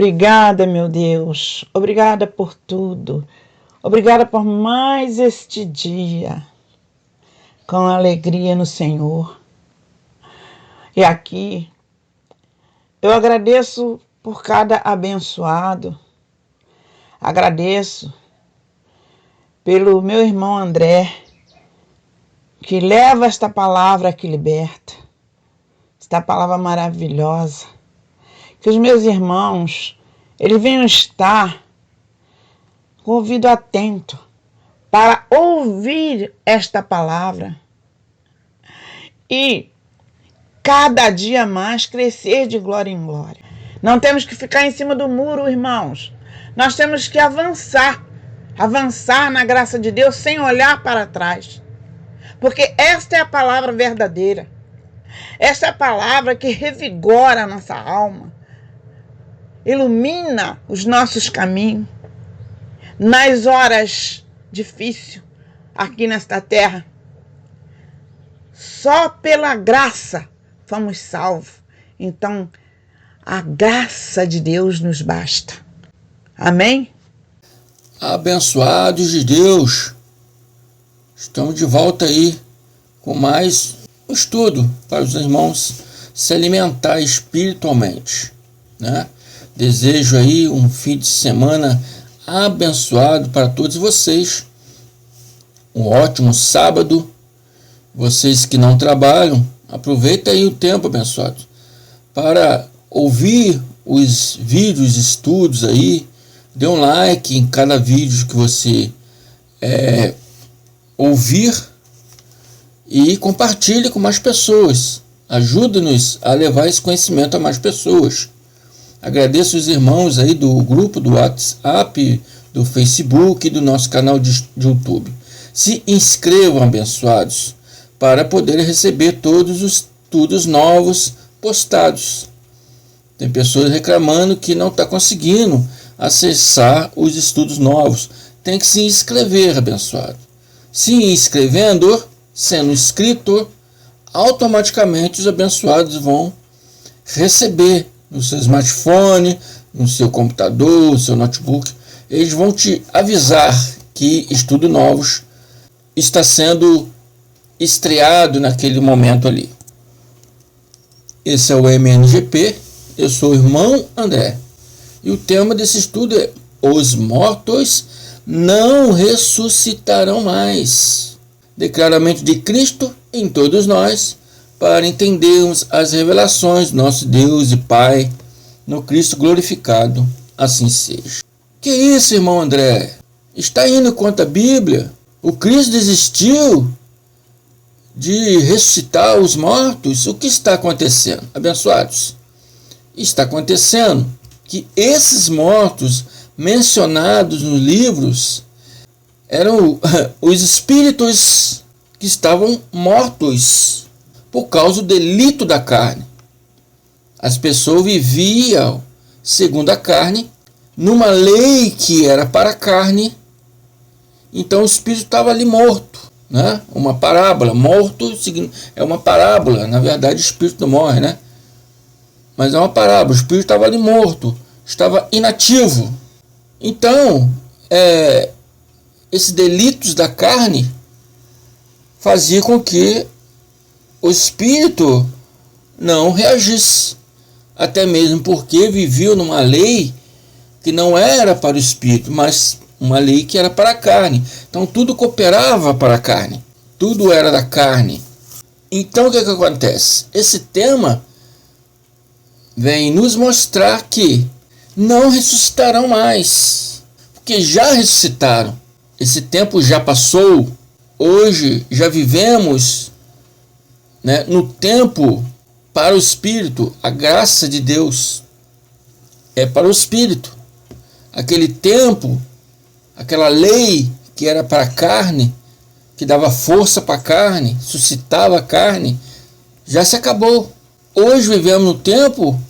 Obrigada, meu Deus. Obrigada por tudo. Obrigada por mais este dia, com alegria no Senhor. E aqui, eu agradeço por cada abençoado. Agradeço pelo meu irmão André, que leva esta palavra que liberta. Esta palavra maravilhosa. Que os meus irmãos, eles venham estar com o ouvido atento para ouvir esta palavra e cada dia mais crescer de glória em glória. Não temos que ficar em cima do muro, irmãos. Nós temos que avançar na graça de Deus sem olhar para trás. Porque esta é a palavra verdadeira. Esta é a palavra que revigora a nossa alma, ilumina os nossos caminhos nas horas difíceis aqui nesta terra. Só pela graça fomos salvos. Então, a graça de Deus nos basta. Amém? Abençoados de Deus, estamos de volta aí com mais um estudo para os irmãos se alimentar espiritualmente, né? Desejo aí um fim de semana abençoado para todos vocês, um ótimo sábado. Vocês que não trabalham, aproveita aí o tempo abençoado para ouvir os vídeos, estudos aí. Dê um like em cada vídeo que você ouvir e compartilhe com mais pessoas. Ajude-nos a levar esse conhecimento a mais pessoas. Agradeço os irmãos aí do grupo do WhatsApp, do Facebook e do nosso canal de YouTube. Se inscrevam, abençoados, para poderem receber todos os estudos novos postados. Tem pessoas reclamando que não está conseguindo acessar os estudos novos. Tem que se inscrever, abençoado. Se inscrevendo, sendo inscrito, automaticamente os abençoados vão receber no seu smartphone, no seu computador, no seu notebook. Eles vão te avisar que estudo novos está sendo estreado naquele momento ali. Esse é o MNGP, eu sou o irmão André. E o tema desse estudo é: os mortos não ressuscitarão mais. Declaramento de Cristo em todos nós, para entendermos as revelações do nosso Deus e Pai no Cristo glorificado, assim seja. Que isso, irmão André? Está indo contra a Bíblia? O Cristo desistiu de ressuscitar os mortos? O que está acontecendo, abençoados? Está acontecendo que esses mortos mencionados nos livros eram os espíritos que estavam mortos por causa do delito da carne. As pessoas viviam segundo a carne, numa lei que era para a carne, então o espírito estava ali morto, né? Uma parábola, morto é uma parábola, na verdade o espírito não morre, né? Mas é uma parábola, o espírito estava ali morto, estava inativo. Então, esses delitos da carne faziam com que o espírito não reagisse, até mesmo porque viviam numa lei que não era para o espírito, mas uma lei que era para a carne. Então tudo cooperava para a carne, tudo era da carne. Então o que acontece? Esse tema vem nos mostrar que não ressuscitarão mais, porque já ressuscitaram. Esse tempo já passou. Hoje já vivemos, né, no tempo para o espírito. A graça de Deus é para o espírito. Aquele tempo, aquela lei que era para a carne, que dava força para a carne, suscitava a carne, já se acabou. Hoje vivemos no tempo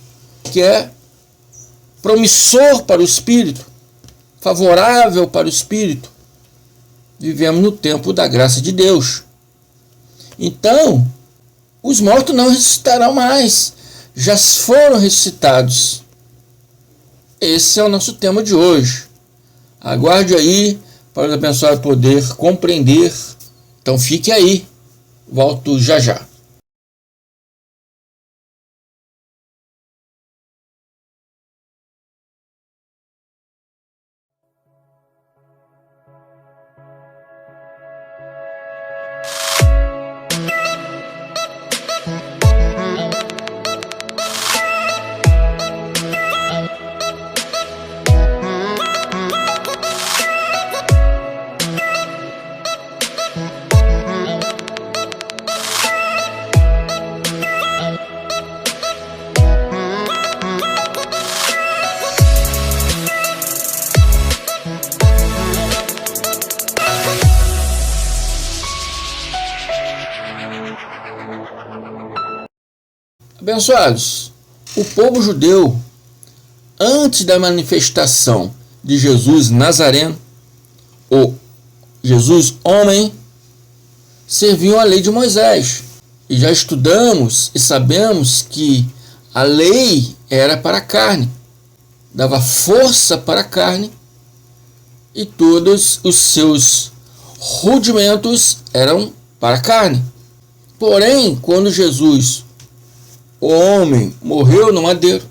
que é promissor para o espírito, favorável para o espírito. Vivemos no tempo da graça de Deus. Então, os mortos não ressuscitarão mais, já foram ressuscitados. esse é o nosso tema de hoje. Aguarde aí para o abençoado poder compreender. Então fique aí. Volto já já. Abençoados, o povo judeu, antes da manifestação de Jesus Nazareno, ou Jesus homem, serviam a lei de Moisés. E já estudamos e sabemos que a lei era para a carne, dava força para a carne, e todos os seus rudimentos eram para a carne. Porém, quando Jesus, o homem, morreu no madeiro,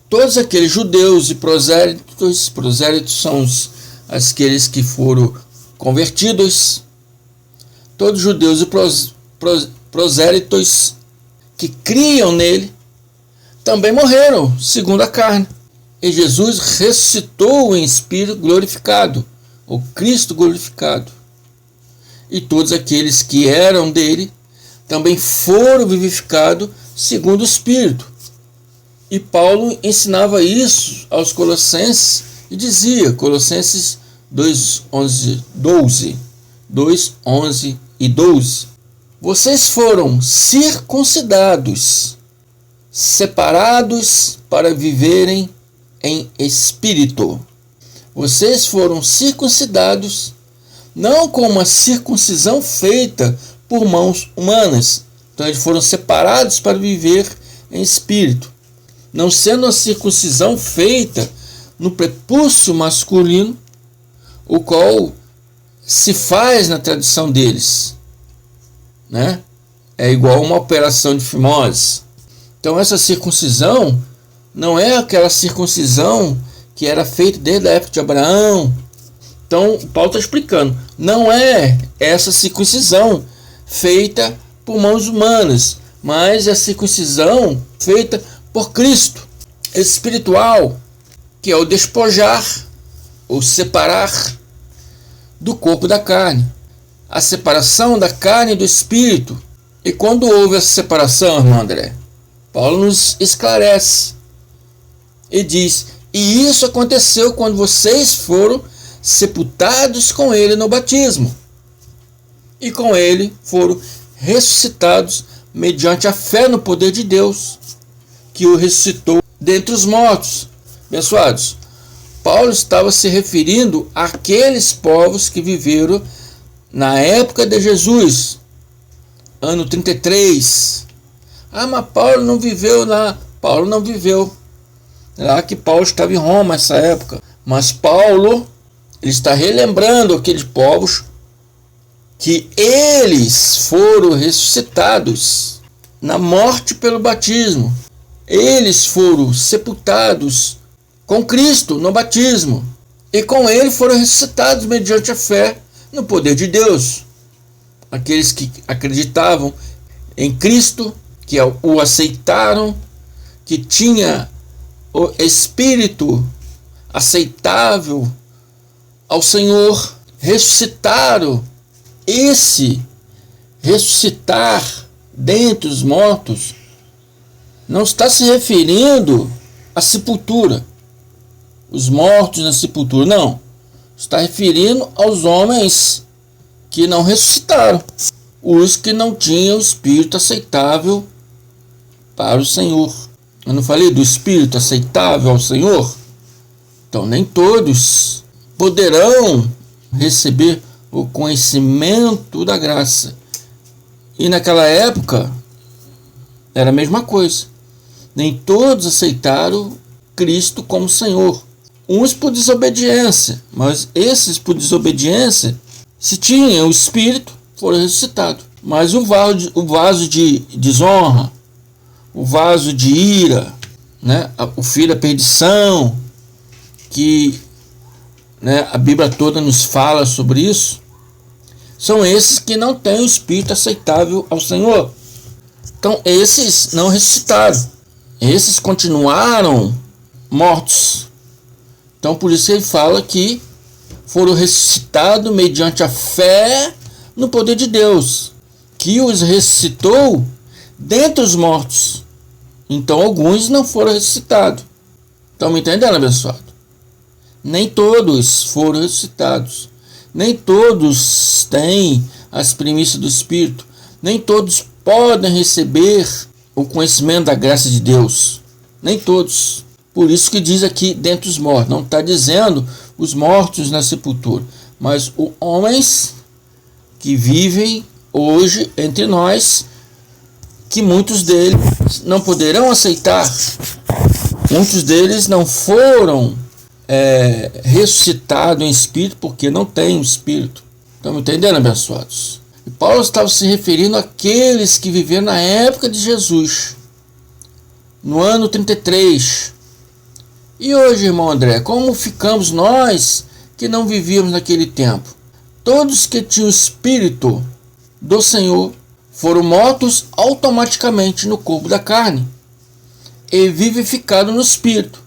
todos aqueles judeus e prosélitos são aqueles que foram convertidos, todos os judeus e prosélitos que criam nele, também morreram segundo a carne. E Jesus ressuscitou em espírito glorificado, o Cristo glorificado. E todos aqueles que eram dele também foram vivificados segundo o Espírito. E Paulo ensinava isso aos Colossenses e dizia, Colossenses 2:11 e 12: vocês foram circuncidados, separados para viverem em espírito. Vocês foram circuncidados, não com uma circuncisão feita por mãos humanas. Então eles foram separados para viver em espírito, não sendo a circuncisão feita no prepúcio masculino, o qual se faz na tradição deles, né? É igual uma operação de fimose. Então essa circuncisão não é aquela circuncisão que era feita desde a época de Abraão. Então Paulo está explicando, não é essa circuncisão feita por mãos humanas, mas a circuncisão feita por Cristo, espiritual, que é o despojar, ou separar do corpo da carne, a separação da carne e do espírito. E quando houve essa separação, irmão André, Paulo nos esclarece e diz: e isso aconteceu quando vocês foram sepultados com ele no batismo, e com ele foram ressuscitados mediante a fé no poder de Deus, que o ressuscitou dentre os mortos. Abençoados, Paulo estava se referindo àqueles povos que viveram na época de Jesus, ano 33. Mas Paulo não viveu lá. Paulo não viveu lá, que Paulo estava em Roma nessa época. Mas Paulo, ele está relembrando aqueles povos que eles foram ressuscitados na morte pelo batismo. Eles foram sepultados com Cristo no batismo, e com ele foram ressuscitados mediante a fé no poder de Deus. Aqueles que acreditavam em Cristo, que o aceitaram, que tinha o espírito aceitável ao Senhor, ressuscitaram. Esse ressuscitar dentre os mortos não está se referindo à sepultura, os mortos na sepultura, não. Está referindo aos homens que não ressuscitaram, os que não tinham o espírito aceitável para o Senhor. Eu não falei do espírito aceitável ao Senhor? Então nem todos poderão receber o conhecimento da graça. E naquela época era a mesma coisa. Nem todos aceitaram Cristo como Senhor. uns por desobediência, mas esses por desobediência, se tinham o espírito, foram ressuscitados. Mas o vaso de desonra, o vaso de ira, né, o filho da perdição, que, né, a Bíblia toda nos fala sobre isso, são esses que não têm o espírito aceitável ao Senhor. Então esses não ressuscitaram, esses continuaram mortos. Então por isso ele fala que foram ressuscitados mediante a fé no poder de Deus, que os ressuscitou dentre os mortos. Então alguns não foram ressuscitados. Estão me entendendo, abençoado? Nem todos foram ressuscitados. Nem todos têm as primícias do Espírito. Nem todos podem receber o conhecimento da graça de Deus. Nem todos. Por isso que diz aqui dentre os mortos. Não está dizendo os mortos na sepultura, mas os homens que vivem hoje entre nós, que muitos deles não poderão aceitar. Muitos deles não foram ressuscitados em espírito porque não têm o espírito. Estão me entendendo, abençoados? E Paulo estava se referindo àqueles que viveram na época de Jesus, no ano 33. E hoje, irmão André, como ficamos nós que não vivíamos naquele tempo? Todos que tinham o espírito do Senhor foram mortos automaticamente no corpo da carne e vivificados no espírito.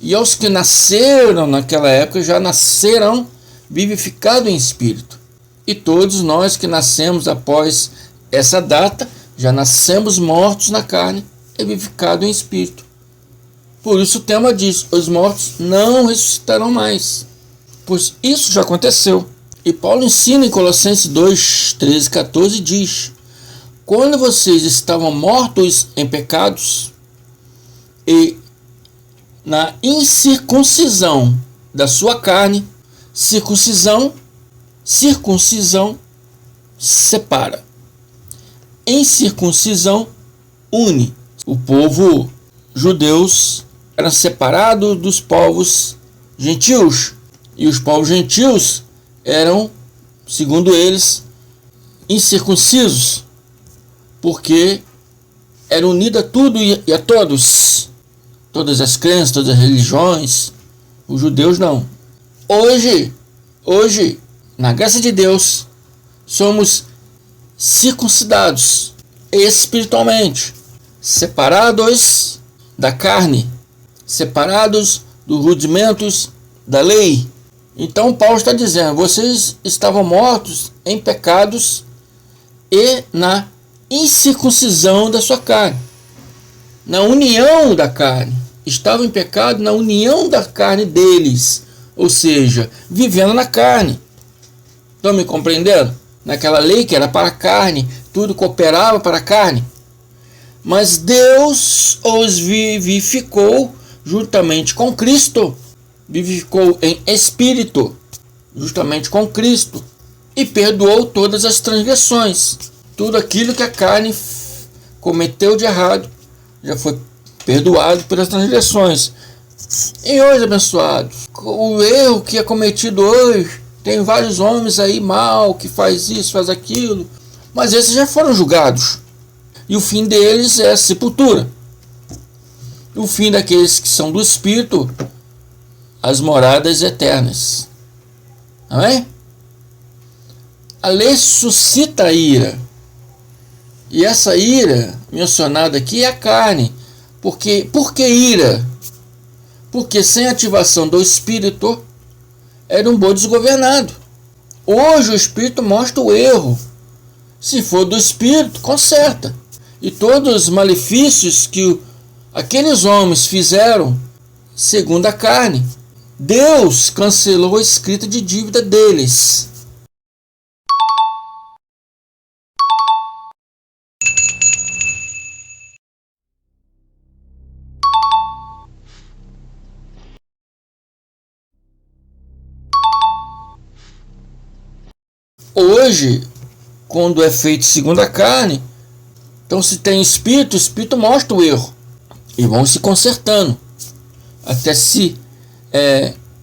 E aos que nasceram naquela época já nascerão vivificados em espírito. E todos nós que nascemos após essa data já nascemos mortos na carne e vivificados em espírito. Por isso o tema diz: os mortos não ressuscitarão mais, pois isso já aconteceu. E Paulo ensina em Colossenses 2, 13 e 14, diz: quando vocês estavam mortos em pecados e na incircuncisão da sua carne, circuncisão separa, incircuncisão une. O povo judeus era separado dos povos gentios, e os povos gentios eram, segundo eles, incircuncisos, porque era unido a tudo e a todos, todas as crenças, todas as religiões. Os judeus não. Hoje, na graça de Deus, somos circuncidados espiritualmente, separados da carne, separados dos rudimentos da lei. Então Paulo está dizendo: vocês estavam mortos em pecados e na incircuncisão da sua carne, na união da carne. Estavam em pecado na união da carne deles, ou seja, vivendo na carne. Estão me compreendendo? Naquela lei que era para a carne, tudo cooperava para a carne. Mas Deus os vivificou juntamente com Cristo, vivificou em espírito, justamente com Cristo, e perdoou todas as transgressões. Tudo aquilo que a carne cometeu de errado já foi perdoado pelas transgressões. E hoje, abençoados, o erro que é cometido hoje, tem vários homens aí mal que faz isso, faz aquilo, mas esses já foram julgados. E o fim deles é a sepultura. O fim daqueles que são do Espírito, as moradas eternas. Amém? A lei suscita a ira. E essa ira mencionada aqui é a carne. Por que ira? Porque sem ativação do Espírito era um boi desgovernado. Hoje o Espírito mostra o erro. Se for do Espírito, conserta. E todos os malefícios que aqueles homens fizeram segundo a carne, Deus cancelou a escrita de dívida deles. Hoje, quando é feito segundo a carne, então se tem espírito, o espírito mostra o erro. E vão se consertando, até se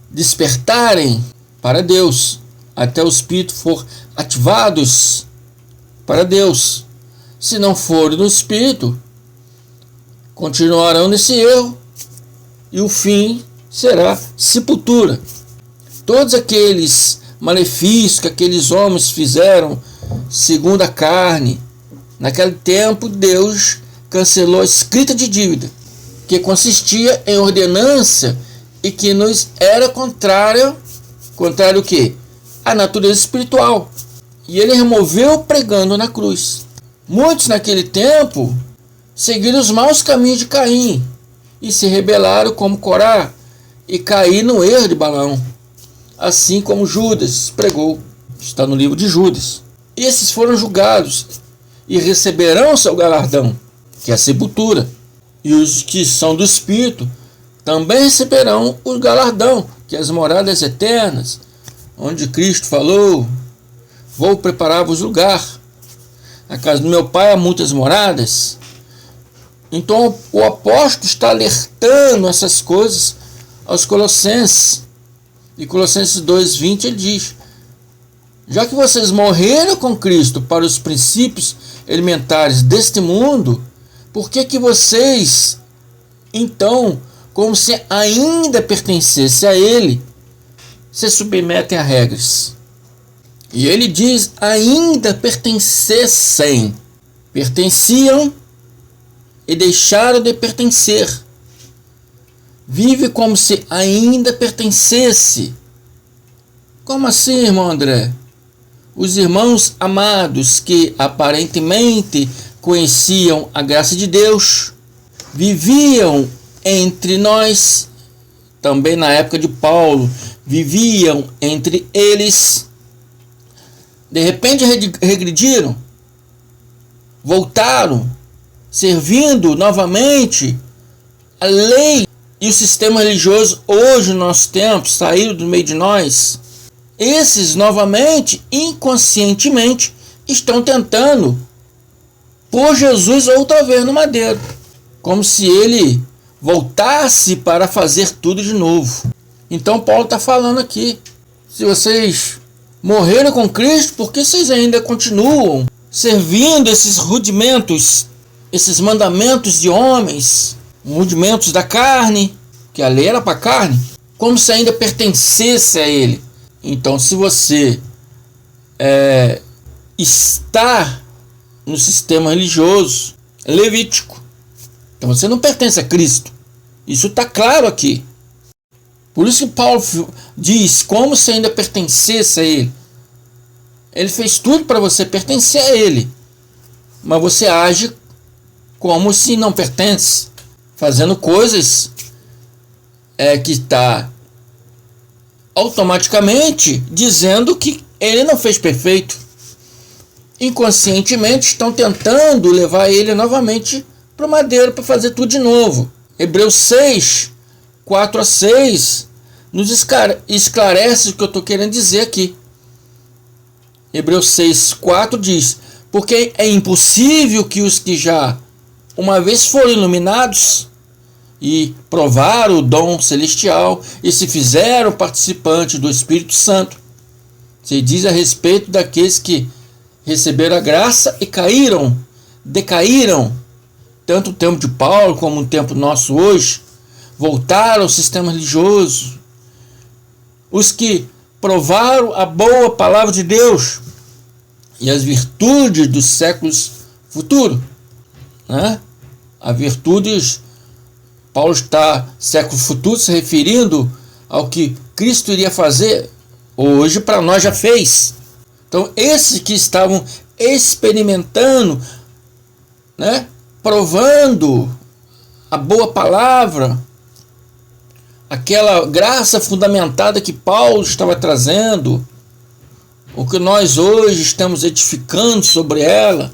despertarem para Deus, até o Espírito for ativados para Deus. Se não forem no Espírito, continuarão nesse erro e o fim será sepultura. Todos aqueles malefícios que aqueles homens fizeram segundo a carne, naquele tempo Deus cancelou a escrita de dívida, que consistia em ordenança e que nos era contrário o quê? A natureza espiritual. E ele removeu pregando na cruz. Muitos naquele tempo seguiram os maus caminhos de Caim e se rebelaram como Corá e caíram no erro de Balaão, assim como Judas pregou. Está no livro de Judas. Esses foram julgados e receberão seu galardão, que é a sepultura. E os que são do Espírito também receberão o galardão, que é as moradas eternas, onde Cristo falou: vou preparar-vos lugar. Na casa do meu pai há muitas moradas. Então o apóstolo está alertando essas coisas aos Colossenses. E Colossenses 2:20 ele diz: já que vocês morreram com Cristo para os princípios elementares deste mundo, por que vocês, então, como se ainda pertencesse a Ele, se submetem a regras? E ele diz: ainda pertencessem. Pertenciam e deixaram de pertencer. Vive como se ainda pertencesse. Como assim, irmão André? Os irmãos amados que aparentemente conheciam a graça de Deus, viviam entre nós, também na época de Paulo, viviam entre eles, de repente regrediram, voltaram, servindo novamente a lei e o sistema religioso hoje no nosso tempo, saíram do meio de nós. Esses novamente, inconscientemente, estão tentando pôr Jesus outra vez no madeiro, como se ele voltasse para fazer tudo de novo. Então Paulo está falando aqui: se vocês morreram com Cristo, por que vocês ainda continuam servindo esses rudimentos, esses mandamentos de homens, rudimentos da carne, que a lei era para a carne, como se ainda pertencesse a ele? Então, se você está no sistema religioso levítico, então você não pertence a Cristo. Isso está claro aqui. Por isso que Paulo diz: como se ainda pertencesse a Ele. Ele fez tudo para você pertencer a Ele, mas você age como se não pertence, fazendo coisas que está automaticamente dizendo que Ele não fez perfeito. Inconscientemente estão tentando levar Ele novamente para o madeiro para fazer tudo de novo. Hebreus 6, 4-6 nos esclarece o que eu estou querendo dizer aqui. Hebreus 6, 4 diz: porque é impossível que os que já uma vez foram iluminados e provaram o dom celestial e se fizeram participantes do Espírito Santo, se diz a respeito daqueles que receberam a graça e decaíram, tanto o tempo de Paulo como o tempo nosso hoje, voltaram ao sistema religioso. Os que provaram a boa palavra de Deus e as virtudes dos séculos futuros, né? As virtudes, Paulo está século futuro se referindo ao que Cristo iria fazer hoje para nós já fez. Então esses que estavam experimentando, né, provando a boa palavra, aquela graça fundamentada que Paulo estava trazendo, o que nós hoje estamos edificando sobre ela,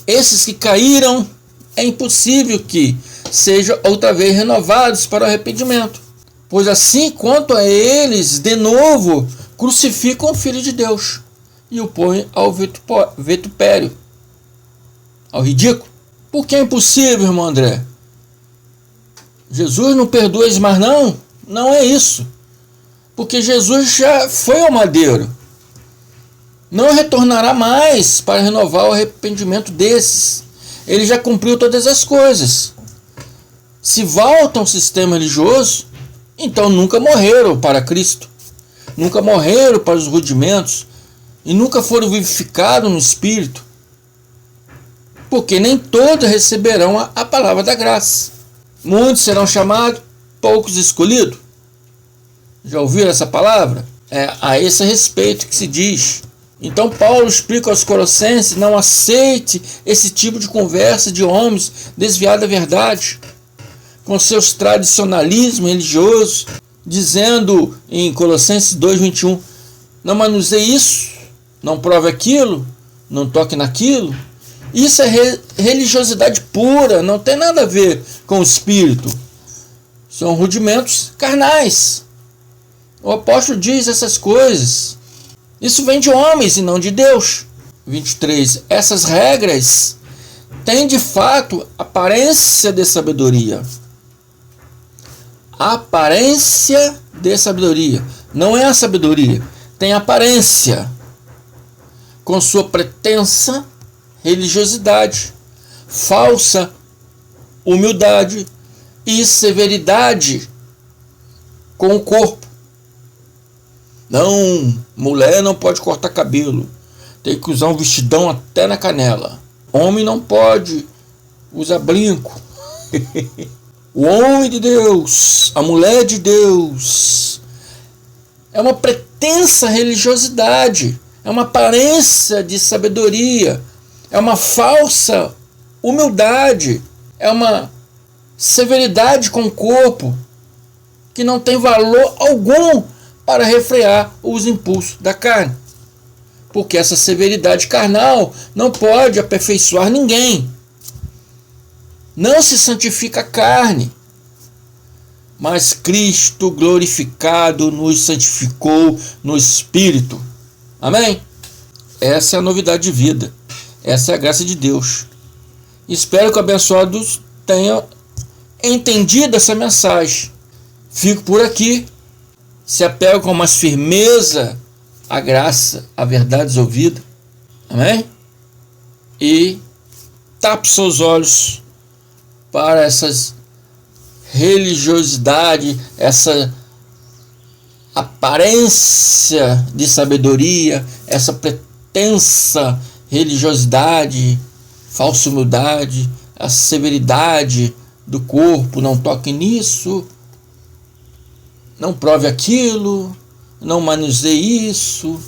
esses que caíram, é impossível que sejam outra vez renovados para o arrependimento, pois assim quanto a eles, de novo, crucificam o Filho de Deus e o põem ao vitupério, ao ridículo. Por que é impossível, irmão André? Jesus não perdoa mais não? Não é isso. Porque Jesus já foi ao madeiro. Não retornará mais para renovar o arrependimento desses. Ele já cumpriu todas as coisas. Se voltam ao sistema religioso, então nunca morreram para Cristo. Nunca morreram para os rudimentos. E nunca foram vivificados no Espírito. Porque nem todos receberão a palavra da graça. Muitos serão chamados, poucos escolhidos. Já ouviram essa palavra? É a esse respeito que se diz. Então Paulo explica aos Colossenses: não aceite esse tipo de conversa de homens desviados da verdade, com seus tradicionalismos religiosos, dizendo em Colossenses 2:21, não manuseie isso, não prove aquilo, não toque naquilo. Isso é religiosidade pura, não tem nada a ver com o Espírito. São rudimentos carnais. O apóstolo diz essas coisas. Isso vem de homens e não de Deus. 23. Essas regras têm de fato aparência de sabedoria. Aparência de sabedoria. Não é a sabedoria. Tem aparência. Com sua pretensa religiosidade, falsa humildade e severidade com o corpo. Não, mulher não pode cortar cabelo, tem que usar um vestidão até na canela. Homem não pode usar brinco. O homem de Deus, a mulher de Deus, é uma pretensa religiosidade, é uma aparência de sabedoria, é uma falsa humildade, é uma severidade com o corpo que não tem valor algum para refrear os impulsos da carne. Porque essa severidade carnal não pode aperfeiçoar ninguém. Não se santifica a carne, mas Cristo glorificado nos santificou no Espírito. Amém? Essa é a novidade de vida. Essa é a graça de Deus. Espero que abençoados tenham entendido essa mensagem. Fico por aqui. Se apega com mais firmeza à graça, à verdade ouvida. Amém? E tape seus olhos para essas religiosidade, essa aparência de sabedoria, essa pretensa religiosidade, falsa humildade, a severidade do corpo. Não toque nisso, não prove aquilo, não manuseie isso,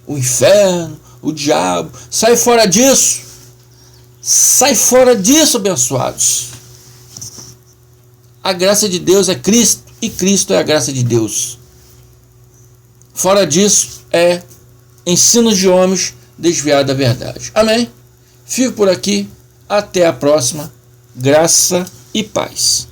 o inferno, o diabo. Sai fora disso, sai fora disso, abençoados. A graça de Deus é Cristo e Cristo é a graça de Deus. Fora disso é ensinos de homens desviados da verdade. Amém? Fico por aqui. Até a próxima. Graça e paz.